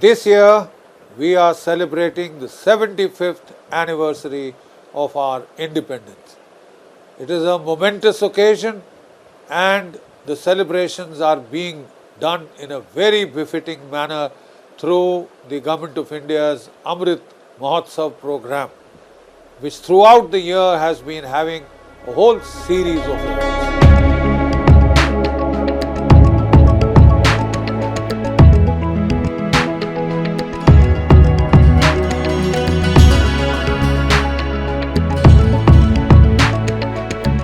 this year we are celebrating the 75th anniversary of our independence. It is a momentous occasion and the celebrations are being done in a very befitting manner through the Government of India's Amrit Mahotsav program, which throughout the year has been having a whole series of events.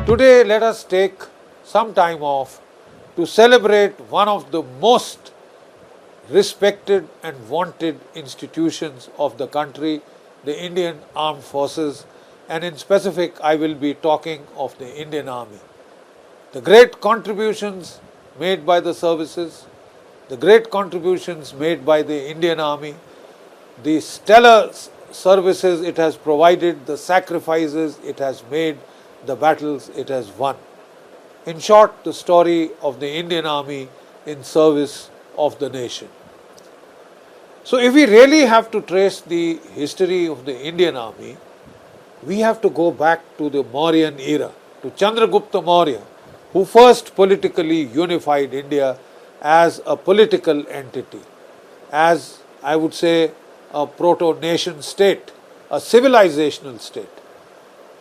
Today, let us take some time off to celebrate one of the most respected and wanted institutions of the country, the Indian Armed Forces, and in specific I will be talking of the Indian Army. The great contributions made by the services, the great contributions made by the Indian Army, the stellar services it has provided, the sacrifices it has made, the battles it has won. In short, the story of the Indian Army in service of the nation. So if we really have to trace the history of the Indian Army, we have to go back to the Mauryan era, to Chandragupta Maurya, who first politically unified India as a political entity, as I would say a proto-nation state, a civilizational state.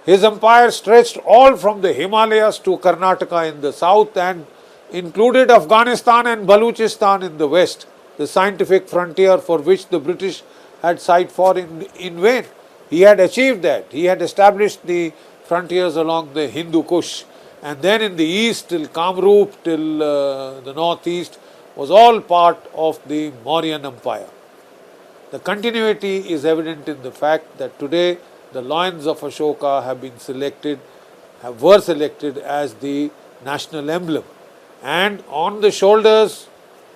His empire stretched all from the Himalayas to Karnataka in the south and included Afghanistan and Baluchistan in the west, the scientific frontier for which the British had sighed for in vain. He had achieved that. He had established the frontiers along the Hindu Kush, and then in the east till Kamrup, till the northeast, was all part of the Mauryan Empire. The continuity is evident in the fact that today the loins of Ashoka were selected as the national emblem, and on the shoulders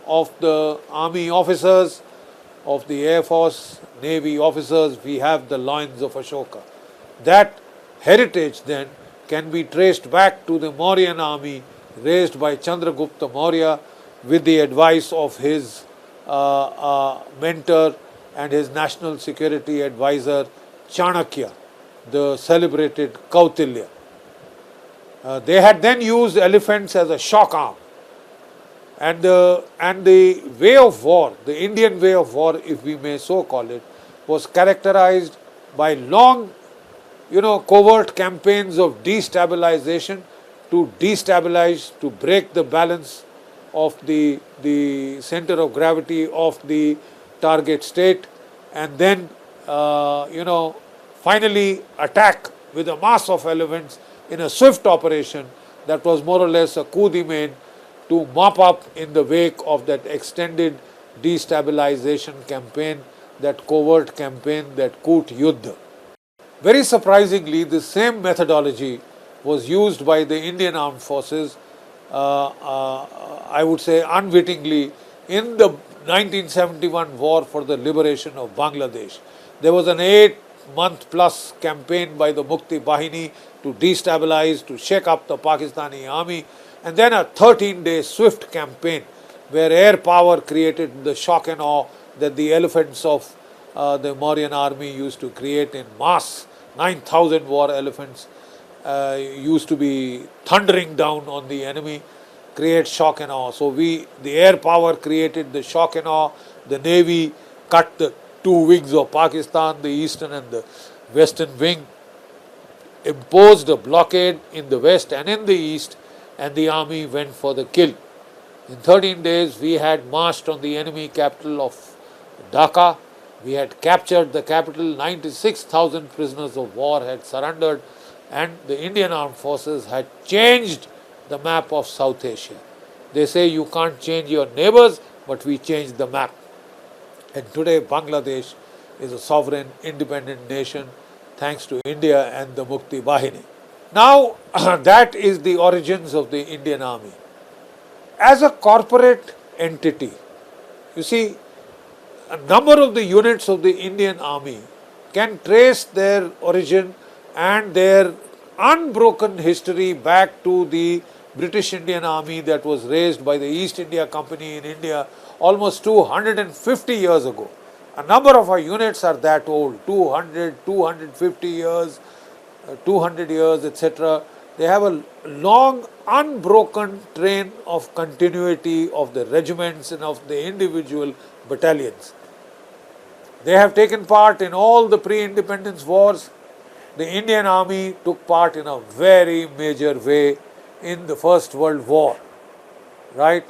of the army officers, of the Air Force, Navy officers, we have the loins of Ashoka. That heritage then can be traced back to the Mauryan army raised by Chandragupta Maurya with the advice of his mentor and his national security advisor Chanakya, the celebrated Kautilya. They had then used elephants as a shock arm. And the way of war, the Indian way of war, if we may so call it, was characterized by long, covert campaigns of destabilization to destabilize, to break the balance of the center of gravity of the target state, and then, finally attack with a mass of elephants in a swift operation that was more or less a coup de main to mop up in the wake of that extended destabilization campaign, that covert campaign, that Koot Yuddha. Very surprisingly, the same methodology was used by the Indian Armed Forces, I would say unwittingly, in the 1971 war for the liberation of Bangladesh. There was an 8-month plus campaign by the Mukti Bahini to destabilize, to shake up the Pakistani army, and then a 13-day swift campaign where air power created the shock and awe that the elephants of the Mauryan army used to create in mass. 9,000 war elephants used to be thundering down on the enemy, create shock and awe. So the air power created the shock and awe. The navy cut the two wings of Pakistan, the eastern and the western wing, imposed a blockade in the west and in the east, and the army went for the kill. In 13 days, we had marched on the enemy capital of Dhaka. We had captured the capital. 96,000 prisoners of war had surrendered, and the Indian Armed Forces had changed the map of South Asia. They say you can't change your neighbors, but we changed the map. And today Bangladesh is a sovereign, independent nation thanks to India and the Mukti Bahini. Now, that is the origins of the Indian Army. As a corporate entity, you see, a number of the units of the Indian Army can trace their origin and their unbroken history back to the British Indian Army that was raised by the East India Company in India almost 250 years ago. A number of our units are that old, 200, 250 years, 200 years, etc. They have a long, unbroken train of continuity of the regiments and of the individual battalions. They have taken part in all the pre-independence wars. The Indian Army took part in a very major way in the First World War, right?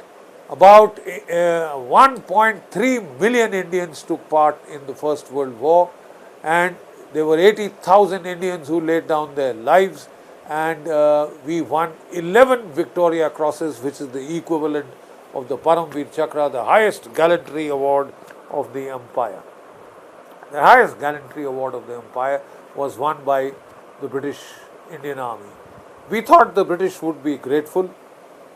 About 1.3 million Indians took part in the First World War, and there were 80,000 Indians who laid down their lives, and we won 11 Victoria Crosses, which is the equivalent of the Paramveer Chakra, the highest gallantry award of the empire. The highest gallantry award of the empire was won by the British Indian Army. We thought the British would be grateful.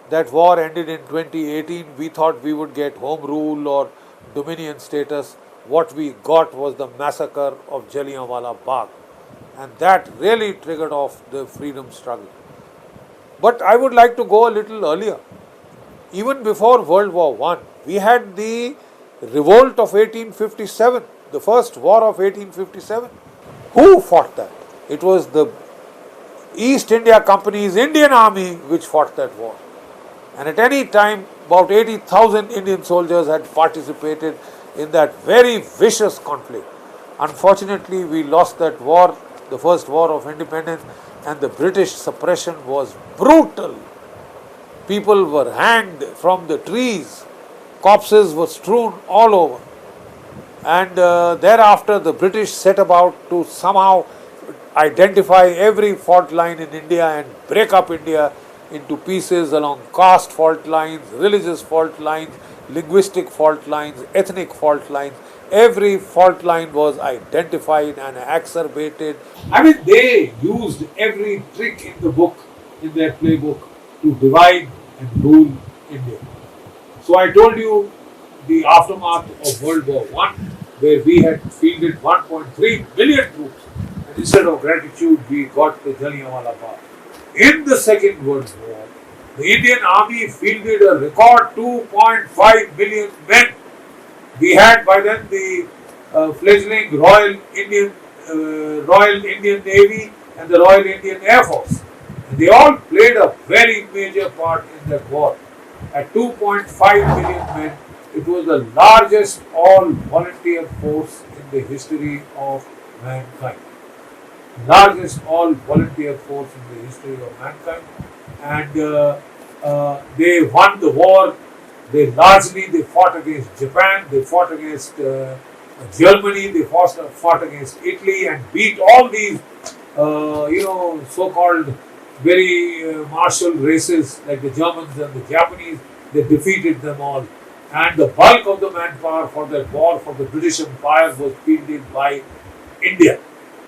That war ended in 2018. We thought we would get home rule or dominion status. What we got was the massacre of Jallianwala Bagh. And that really triggered off the freedom struggle. But I would like to go a little earlier. Even before World War I, we had the revolt of 1857, the first war of 1857. Who fought that? It was the East India Company's Indian Army which fought that war. And at any time, about 80,000 Indian soldiers had participated in that very vicious conflict. Unfortunately, we lost that war, the first war of independence, and the British suppression was brutal. People were hanged from the trees, corpses were strewn all over. And thereafter, the British set about to somehow identify every fault line in India and break up India into pieces along caste fault lines, religious fault lines, linguistic fault lines, ethnic fault lines. Every fault line was identified and exacerbated. I mean, they used every trick in the book, in their playbook, to divide and rule India. So I told you the aftermath of World War I, where we had fielded 1.3 million troops, and instead of gratitude, we got the Jallianwala Bagh. In the Second World War, the Indian Army fielded a record 2.5 million men. We had by then the fledgling Royal Indian Navy and the Royal Indian Air Force. And they all played a very major part in that war. At 2.5 million men, it was the largest all-volunteer force in the history of mankind. Largest all-volunteer force in the history of mankind. And they won the war. They fought against Japan, they fought against Germany, they fought against Italy and beat all these, so-called very martial races like the Germans and the Japanese. They defeated them all. And the bulk of the manpower for that war for the British Empire was fielded by India.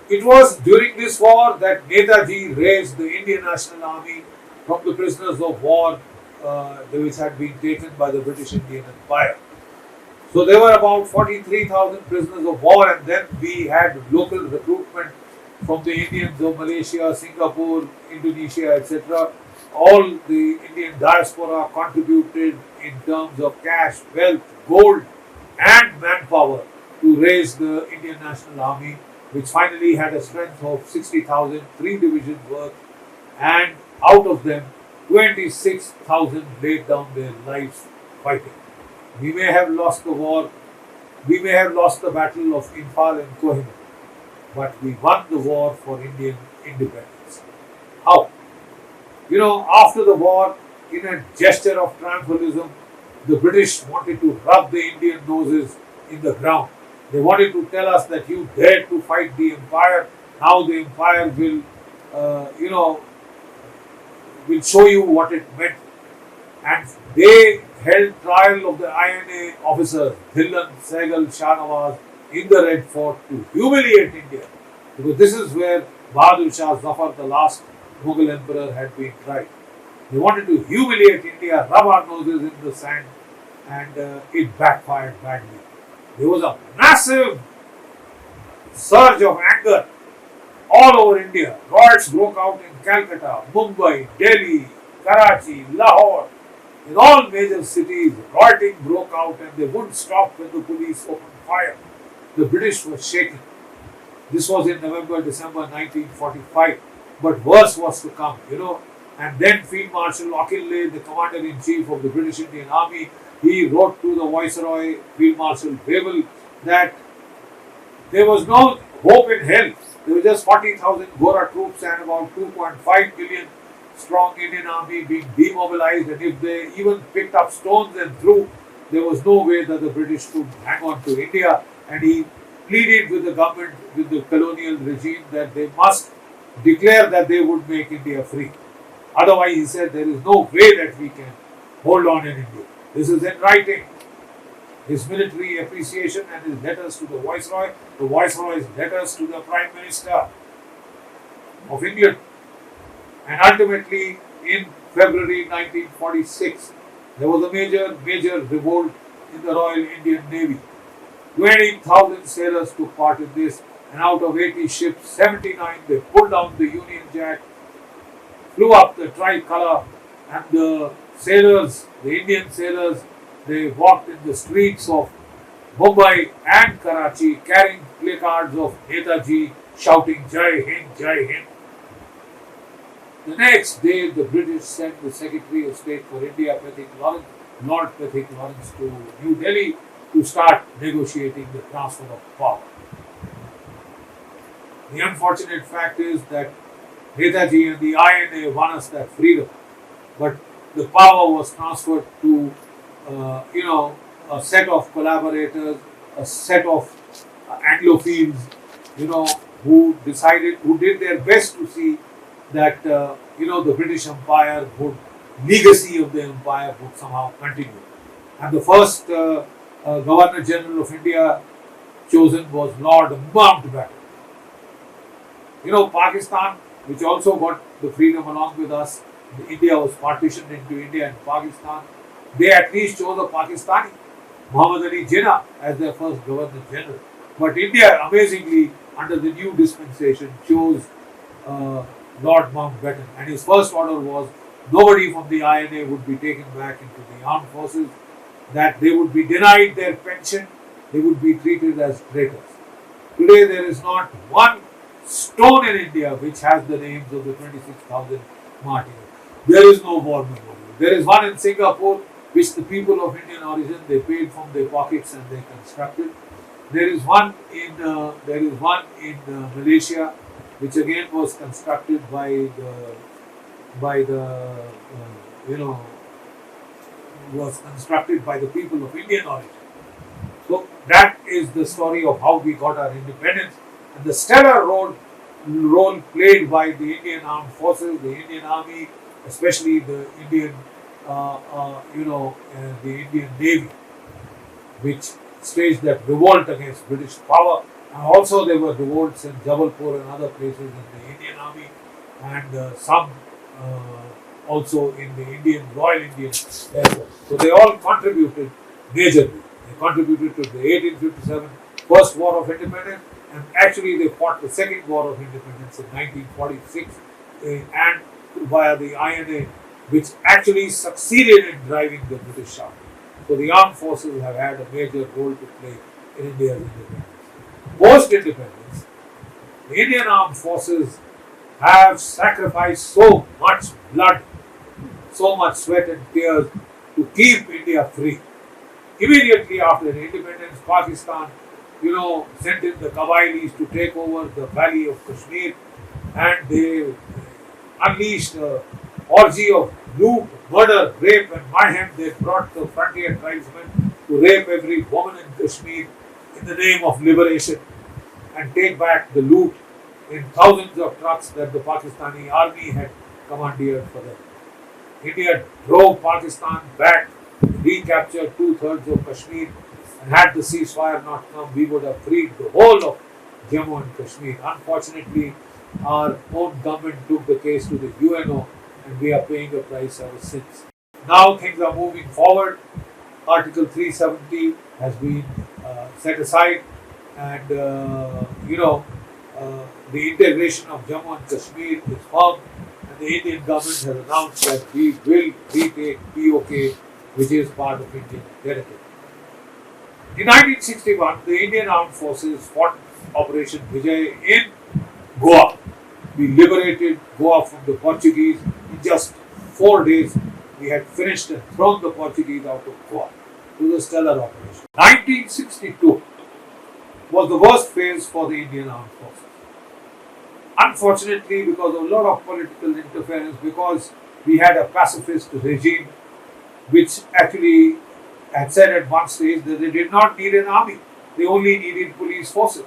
It was during this war that Netaji raised the Indian National Army from the prisoners of war which had been taken by the British Indian Empire. So there were about 43,000 prisoners of war, and then we had local recruitment from the Indians of Malaysia, Singapore, Indonesia, etc. All the Indian diaspora contributed in terms of cash, wealth, gold and manpower to raise the Indian National Army, which finally had a strength of 60,000, 3 divisions worth, and out of them 26,000 laid down their lives fighting. We may have lost the war, we may have lost the battle of Imphal and Kohinoor, but we won the war for Indian independence. How? After the war, in a gesture of triumphalism, the British wanted to rub the Indian noses in the ground. They wanted to tell us that you dared to fight the empire. Now the empire will, will show you what it meant. And they held trial of the INA officers, Dhillon, Sehgal, Shahnawaz, in the Red Fort to humiliate India. Because this is where Bahadur Shah Zafar, the last Mughal emperor, had been tried. They wanted to humiliate India, rub our noses in the sand, and it backfired badly. There was a massive surge of anger all over India. Riots broke out in Calcutta, Mumbai, Delhi, Karachi, Lahore, in all major cities, rioting broke out and they wouldn't stop when the police opened fire. The British were shaken. This was in November, December 1945. But worse was to come, And then Field Marshal Auchinleck, the Commander-in-Chief of the British Indian Army, he wrote to the Viceroy, Field Marshal Wavell, that there was no hope in hell. There were just 40,000 Gora troops and about 2.5 million strong Indian army being demobilized, and if they even picked up stones and threw, there was no way that the British could hang on to India. And he pleaded with the government, with the colonial regime, that they must declare that they would make India free. Otherwise, he said, there is no way that we can hold on in India. This is in writing. His military appreciation and his letters to the Viceroy's letters to the Prime Minister of England. And ultimately, in February 1946, there was a major revolt in the Royal Indian Navy. 20,000 sailors took part in this, and out of 80 ships, 79, they pulled down the Union Jack, flew up the tricolour, and the sailors, the Indian sailors, they walked in the streets of Mumbai and Karachi carrying placards of Netaji, shouting Jai Hind, Jai Hind. The next day, the British sent the Secretary of State for India, Lord Pethick Lawrence, to New Delhi to start negotiating the transfer of power. The unfortunate fact is that Netaji and the INA won us that freedom, but the power was transferred to a set of collaborators, a set of Anglophiles, who did their best to see that, the British Empire legacy of the empire would somehow continue. And the first Governor General of India chosen was Lord Mountbatten. Pakistan, which also got the freedom along with us, India was partitioned into India and Pakistan. They at least chose a Pakistani, Muhammad Ali Jinnah, as their first Governor General. But India, amazingly, under the new dispensation, chose Lord Mountbatten. And his first order was nobody from the INA would be taken back into the armed forces, that they would be denied their pension, they would be treated as traitors. Today, there is not one stone in India which has the names of the 26,000 martyrs. There is no war memorial. There is one in Singapore, which the people of Indian origin, they paid from their pockets and they constructed. There is one in Malaysia, which again was constructed was constructed by the people of Indian origin. So that is the story of how we got our independence, and the stellar role played by the Indian Armed Forces, the Indian Army, especially the Indian, the Indian Navy, which staged that revolt against British power. And also there were revolts in Jabalpur and other places in the Indian Army, and some also in the Royal Indian Air Force. So they all contributed majorly. They contributed to the 1857 First War of Independence, and actually they fought the Second War of Independence in 1946 and via the INA, which actually succeeded in driving the British out. So the armed forces have had a major role to play in India's independence. Post-independence, the Indian armed forces have sacrificed so much blood, so much sweat and tears to keep India free. Immediately after the independence, Pakistan, sent in the Qabilis to take over the valley of Kashmir, and they unleashed an orgy of loot, murder, rape and mayhem. They brought the frontier tribesmen to rape every woman in Kashmir in the name of liberation and take back the loot in thousands of trucks that the Pakistani army had commandeered for them. India drove Pakistan back, recaptured 2/3 of Kashmir, and had the ceasefire not come, we would have freed the whole of Jammu and Kashmir. Unfortunately, our own government took the case to the UNO, and we are paying a price ever since. Now things are moving forward. Article 370 has been set aside, and the integration of Jammu and Kashmir is firm, and and the Indian government has announced that we will retake POK, which is part of Indian territory. In 1961, the Indian Armed Forces fought Operation Vijay in Goa. We liberated Goa from the Portuguese. In just 4 days, we had finished and thrown the Portuguese out of Goa. It was a stellar operation. 1962 was the worst phase for the Indian Armed Forces. Unfortunately, because of a lot of political interference, because we had a pacifist regime which actually had said at one stage that they did not need an army, they only needed police forces.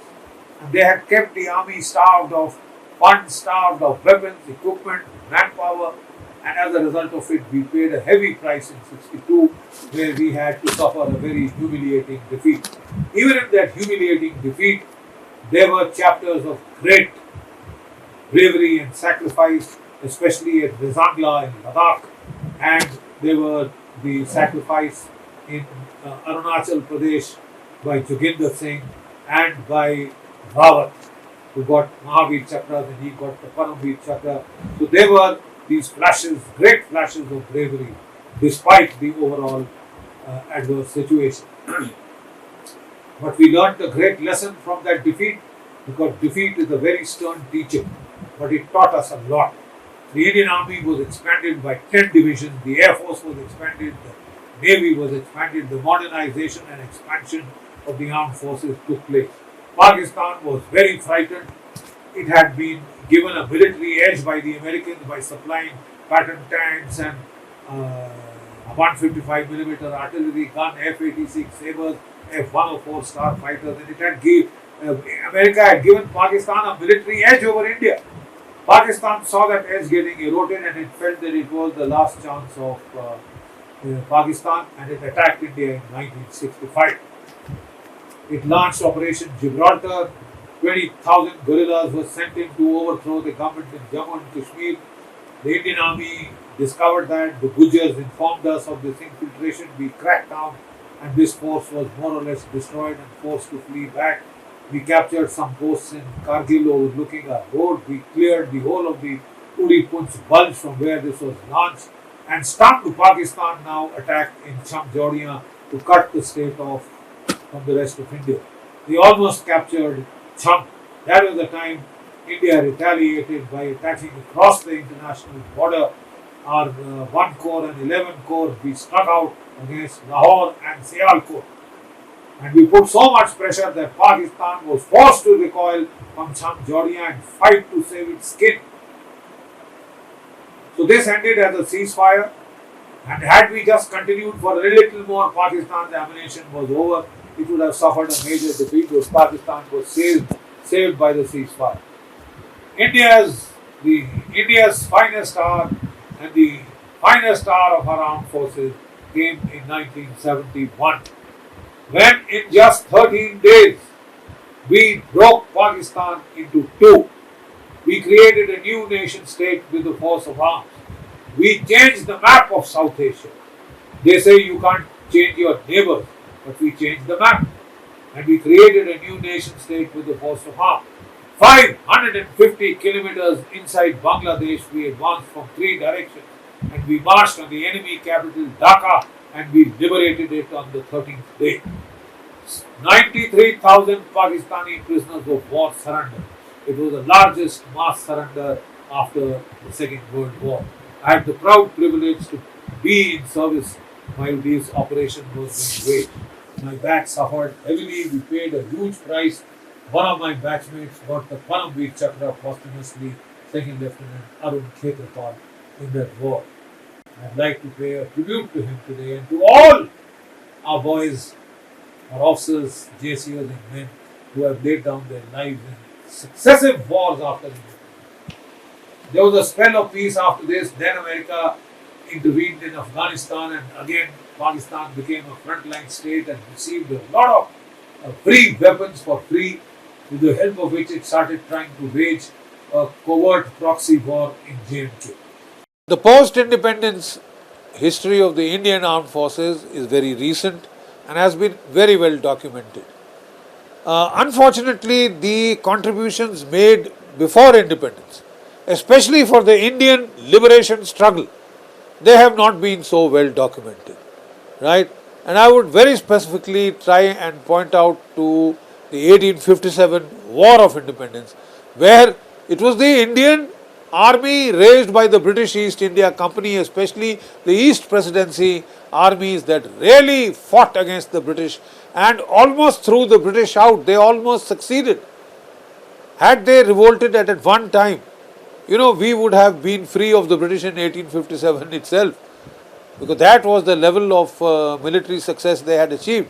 And they had kept the army starved of funds, starved of weapons, equipment, manpower, and as a result of it, we paid a heavy price in 62, where we had to suffer a very humiliating defeat. Even in that humiliating defeat, there were chapters of great bravery and sacrifice, especially at Rizangla in Ladakh, and there were the sacrifice in Arunachal Pradesh by Joginder Singh and by Rawat, who got Mahavir Chakras and he got the Paramveer Chakra. So there were these flashes, great flashes of bravery, despite the overall adverse situation. But we learned a great lesson from that defeat, because defeat is a very stern teacher, but it taught us a lot. The Indian Army was expanded by 10 divisions, the Air Force was expanded, the Navy was expanded, the modernization and expansion of the armed forces took place. Pakistan was very frightened. It had been given a military edge by the Americans by supplying Patton tanks and 155mm artillery gun, F-86 Sabres, F-104 Starfighters, and it had America had given Pakistan a military edge over India. Pakistan saw that edge getting eroded, and it felt that it was the last chance of Pakistan, and it attacked India in 1965. It launched Operation Gibraltar. 20,000 guerrillas were sent in to overthrow the government in Jammu and Kashmir. The Indian Army discovered that. The Gujars informed us of this infiltration. We cracked down, and this force was more or less destroyed and forced to flee back. We captured some posts in Kargil overlooking a road. We cleared the whole of the Uri Punch bulge from where this was launched, and stunned Pakistan now attacked in Chamjaudiya to cut the state off from the rest of India. They almost captured Cham. That was the time India retaliated by attacking across the international border. Our 1 Corps and 11 Corps, we struck out against Lahore and Sialkot. And we put so much pressure that Pakistan was forced to recoil from Chamjaudiya and fight to save its skin. So this ended as a ceasefire, and had we just continued for a little more, Pakistan's ammunition was over. It would have suffered a major defeat, because Pakistan was saved by the ceasefire. India's finest hour and the finest hour of our armed forces came in 1971, when in just 13 days we broke Pakistan into two. We created a new nation state with the force of arms. We changed the map of South Asia. They say you can't change your neighbors, but we changed the map. And we created a new nation state with the force of arms. 550 kilometers inside Bangladesh, we advanced from 3 directions. And we marched on the enemy capital Dhaka, and we liberated it on the 13th day. 93,000 Pakistani prisoners of war surrendered. It was the largest mass surrender after the Second World War. I had the proud privilege to be in service while this operation was being waged. My batch suffered heavily. We paid a huge price. One of my batchmates got the Paramveer Chakra posthumously, Second Lieutenant Arun Khetrapal, in that war. I'd like to pay a tribute to him today, and to all our boys, our officers, JCOs and men who have laid down their lives in successive wars after independence. There was a spell of peace after this. Then America intervened in Afghanistan, and again Pakistan became a frontline state and received a lot of free weapons for free, with the help of which it started trying to wage a covert proxy war in J&K. The post-independence history of the Indian Armed Forces is very recent and has been very well documented. Unfortunately, the contributions made before independence, especially for the Indian liberation struggle, they have not been so well documented, right? And I would very specifically try and point out to the 1857 War of Independence, where it was the Indian army raised by the British East India Company, especially the East Presidency armies, that really fought against the British and almost threw the British out. They almost succeeded. Had they revolted at one time, we would have been free of the British in 1857 itself, because that was the level of military success they had achieved.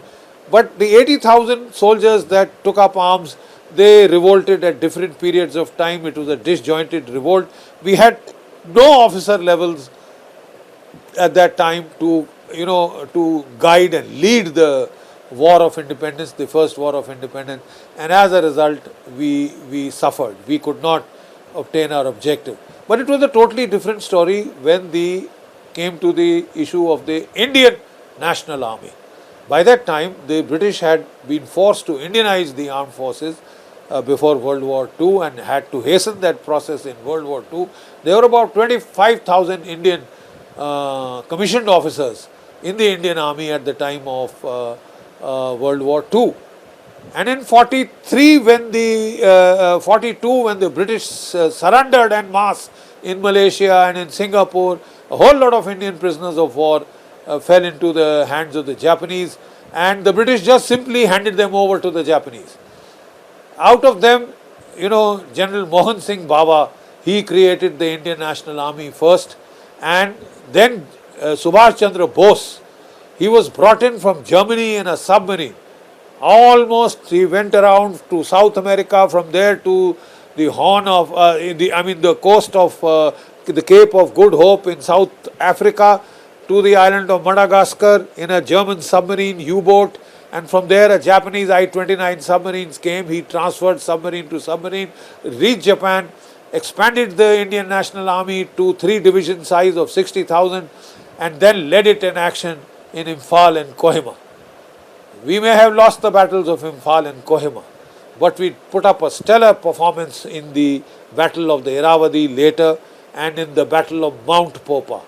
But the 80,000 soldiers that took up arms, they revolted at different periods of time. It was a disjointed revolt. We had no officer levels at that time to guide and lead the War of Independence, the first War of Independence, and as a result, we suffered. We could not obtain our objective. But it was a totally different story when the came to the issue of the Indian National Army. By that time, the British had been forced to Indianize the armed forces before World War II and had to hasten that process in World War II. There were about 25,000 Indian commissioned officers in the Indian Army at the time of World War II. And in 43, when the 42, when the British surrendered en masse in Malaysia and in Singapore, a whole lot of Indian prisoners of war fell into the hands of the Japanese, and the British just simply handed them over to the Japanese. Out of them, General Mohan Singh Bhabha, he created the Indian National Army first, and then Subhash Chandra Bose, he was brought in from Germany in a submarine. Almost he went around to South America, from there to the Horn of, the coast of the Cape of Good Hope in South Africa, to the island of Madagascar in a German submarine U-boat, and from there a Japanese I-29 submarines came. He transferred submarine to submarine, reached Japan, expanded the Indian National Army to 3 division size of 60,000, and then led it in action in Imphal and Kohima. We may have lost the battles of Imphal and Kohima, but we put up a stellar performance in the Battle of the Irrawaddy later and in the Battle of Mount Popa,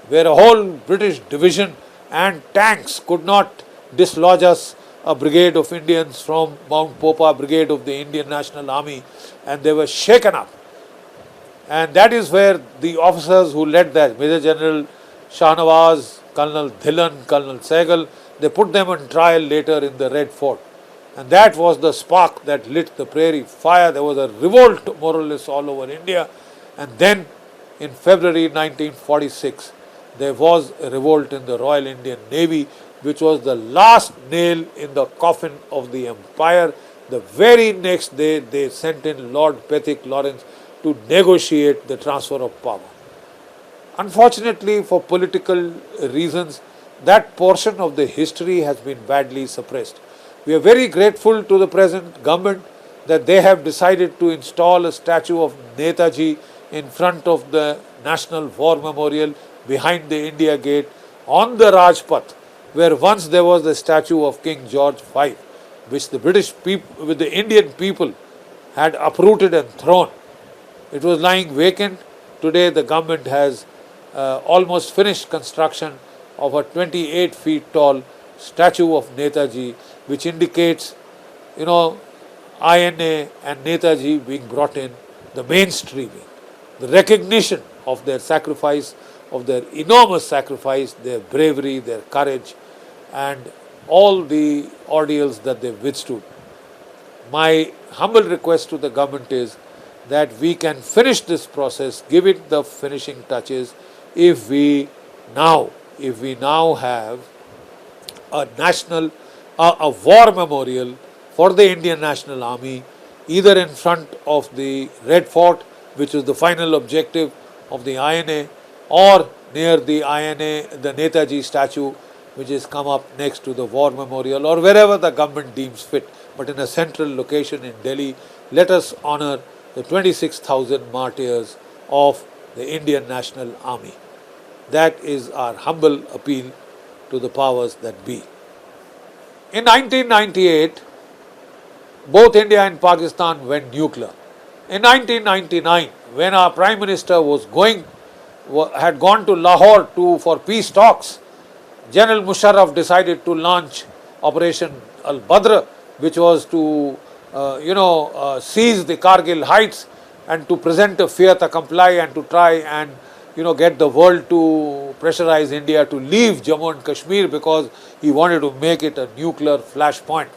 where a whole British division and tanks could not dislodge us, a brigade of Indians from Mount Popa, brigade of the Indian National Army, and they were shaken up. And that is where the officers who led that, Major General Shahnawaz, Colonel Dhillon, Colonel Sehgal, they put them on trial later in the Red Fort. And that was the spark that lit the prairie fire. There was a revolt more or less all over India. And then in February 1946, there was a revolt in the Royal Indian Navy, which was the last nail in the coffin of the empire. The very next day, they sent in Lord Pethick Lawrence to negotiate the transfer of power. Unfortunately, for political reasons, that portion of the history has been badly suppressed. We are very grateful to the present government that they have decided to install a statue of Netaji in front of the National War Memorial behind the India Gate on the Rajpath, where once there was the statue of King George V, which the British people, with the Indian people, had uprooted and thrown. It was lying vacant. Today the government has almost finished construction of a 28 feet tall statue of Netaji, which indicates, INA and Netaji being brought in, the mainstreaming, the recognition of their sacrifice, of their enormous sacrifice, their bravery, their courage, and all the ordeals that they withstood. My humble request to the government is that we can finish this process, give it the finishing touches, if we now have a war memorial for the Indian National Army, either in front of the Red Fort, which is the final objective of the INA, or near the INA, the Netaji statue, which is come up next to the war memorial, or wherever the government deems fit. But in a central location in Delhi, let us honor the 26,000 martyrs of the Indian National Army. That is our humble appeal to the powers that be. In 1998, both India and Pakistan went nuclear. In 1999, when our Prime Minister had gone to Lahore for peace talks, General Musharraf decided to launch Operation Al-Badr, which was to, seize the Kargil heights and to present a fear to comply and to try and, get the world to pressurize India to leave Jammu and Kashmir because he wanted to make it a nuclear flashpoint.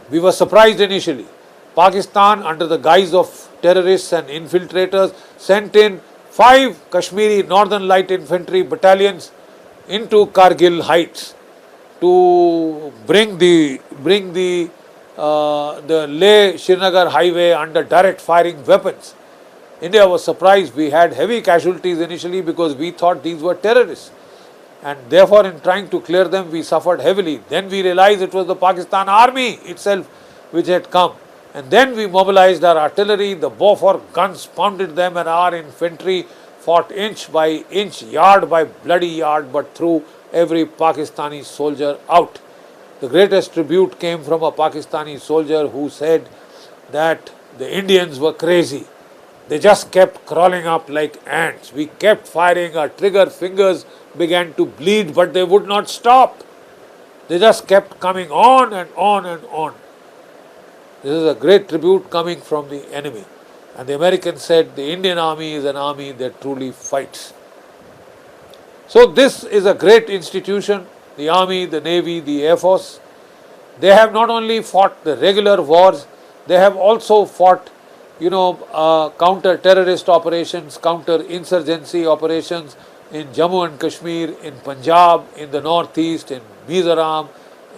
We were surprised initially. Pakistan, under the guise of terrorists and infiltrators, sent in 5 Kashmiri Northern Light Infantry battalions into Kargil heights to bring the Leh-Srinagar highway under direct firing weapons. India was surprised. We had heavy casualties initially because we thought these were terrorists. And therefore, in trying to clear them, we suffered heavily. Then we realized it was the Pakistan army itself which had come. And then we mobilized our artillery, the Bofors guns pounded them, and our infantry fought inch by inch, yard by bloody yard, but threw every Pakistani soldier out. The greatest tribute came from a Pakistani soldier who said that the Indians were crazy. They just kept crawling up like ants. We kept firing, our trigger fingers began to bleed, but they would not stop. They just kept coming on and on and on. This is a great tribute coming from the enemy. And the Americans said the Indian army is an army that truly fights. So this is a great institution, the army, the navy, the air force. They have not only fought the regular wars, they have also fought, counter-terrorist operations, counter-insurgency operations in Jammu and Kashmir, in Punjab, in the northeast, in Mizoram,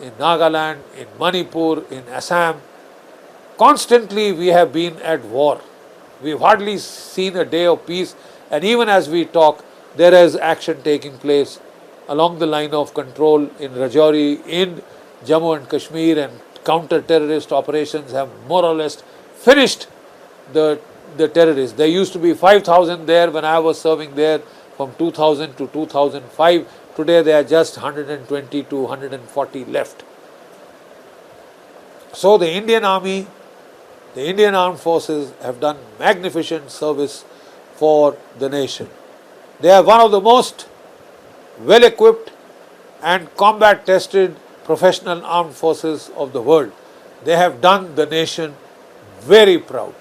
in Nagaland, in Manipur, in Assam. Constantly we have been at war. We have hardly seen a day of peace, and even as we talk, there is action taking place along the line of control in Rajouri, in Jammu and Kashmir, and counter-terrorist operations have more or less finished the terrorists. There used to be 5,000 there when I was serving there from 2000 to 2005. Today there are just 120 to 140 left. So the Indian Army, the Indian Armed Forces have done magnificent service for the nation. They are one of the most well-equipped and combat-tested professional armed forces of the world. They have done the nation very proud.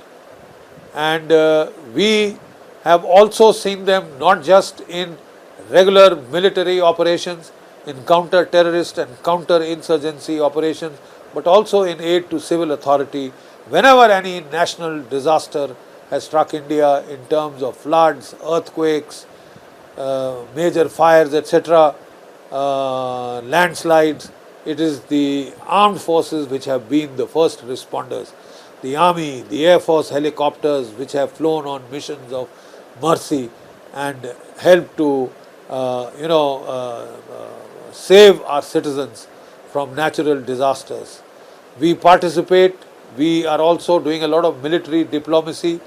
And we have also seen them not just in regular military operations, in counter-terrorist and counter-insurgency operations, but also in aid to civil authority whenever any national disaster has struck India in terms of floods, earthquakes, major fires, etc., landslides. It is the armed forces which have been the first responders. The army, the air force helicopters which have flown on missions of mercy and helped to save our citizens from natural disasters. We participate. We are also doing a lot of military diplomacy.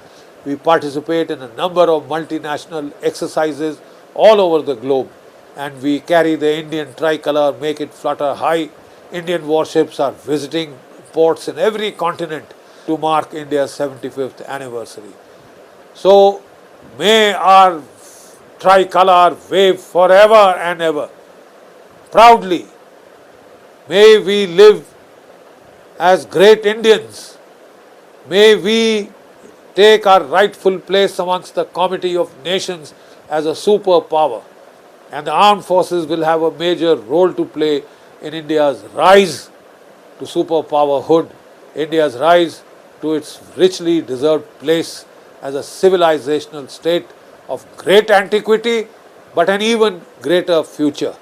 We participate in a number of multinational exercises all over the globe, and we carry the Indian tricolour, make it flutter high. Indian warships are visiting ports in every continent to mark India's 75th anniversary. So may our tricolour wave forever and ever, proudly. May we live as great Indians. May we take our rightful place amongst the comity of nations as a superpower. And the armed forces will have a major role to play in India's rise to superpowerhood, India's rise to its richly deserved place as a civilizational state of great antiquity, but an even greater future.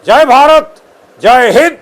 Jai Bharat, Jai Hind.